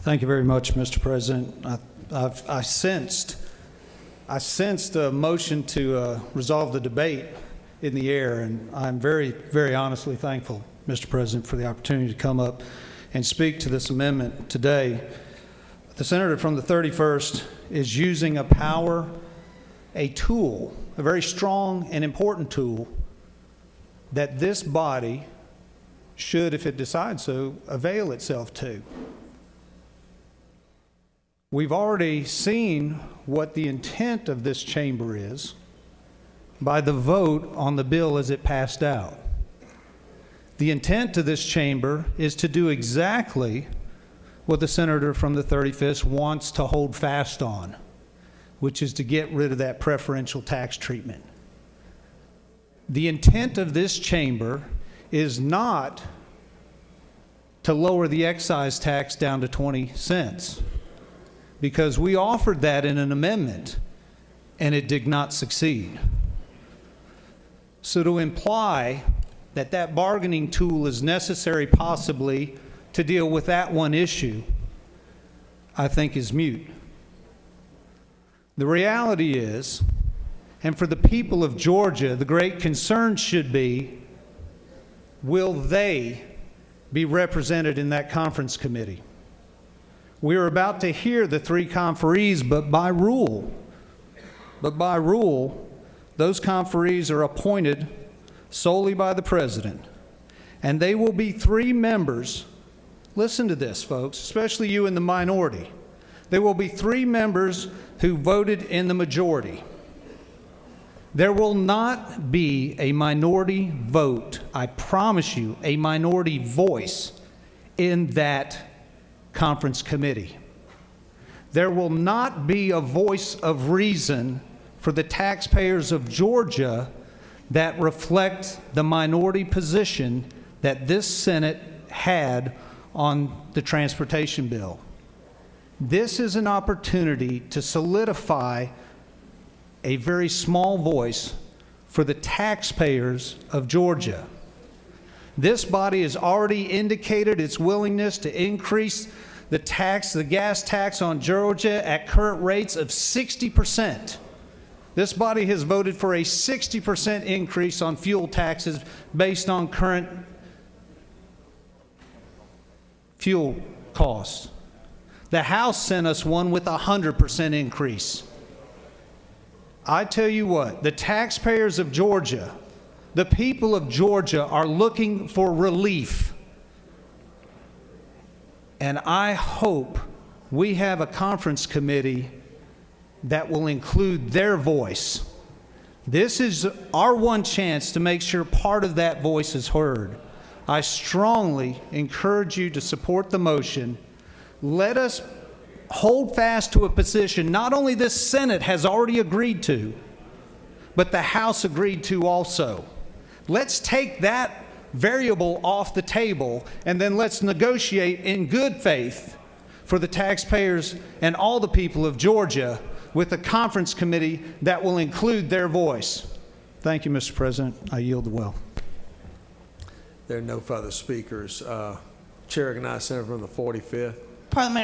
Thank you very much, Mr. President. I sensed a motion to resolve the debate in the air, and I'm very, very honestly thankful, Mr. President, for the opportunity to come up and speak to this amendment today. The senator from the 31st is using a power, a tool, a very strong and important tool that this body should, if it decides so, avail itself to. We've already seen what the intent of this chamber is by the vote on the bill as it passed out. The intent of this chamber is to do exactly what the senator from the 35th wants to hold fast on, which is to get rid of that preferential tax treatment. The intent of this chamber is not to lower the excise tax down to 20 cents, because we offered that in an amendment and it did not succeed. So to imply that that bargaining tool is necessary possibly to deal with that one issue, I think is mute. The reality is, and for the people of Georgia, the great concern should be, will they be represented in that conference committee? We are about to hear the three conferees, but by rule, those conferees are appointed solely by the president. And they will be three members. Listen to this, folks, especially you in the minority. There will be three members who voted in the majority. There will not be a minority vote, I promise you, a minority voice in that conference committee. There will not be a voice of reason for the taxpayers of Georgia that reflect the minority position that this Senate had on the transportation bill. This is an opportunity to solidify a very small voice for the taxpayers of Georgia. This body has already indicated its willingness to increase the gas tax on Georgia at current rates of 60%. This body has voted for a 60% increase on fuel taxes based on current fuel costs. The House sent us one with a 100% increase. I tell you what, the taxpayers of Georgia, the people of Georgia are looking for relief. And I hope we have a conference committee that will include their voice. This is our one chance to make sure part of that voice is heard. I strongly encourage you to support the motion. Let us hold fast to a position not only this Senate has already agreed to, but the House agreed to also. Let's take that variable off the table, and then let's negotiate in good faith for the taxpayers and all the people of Georgia with a conference committee that will include their voice. Thank you, Mr. President. I yield the well. There are no further speakers. Chair recognizes Senator from the 45th. Parliamentary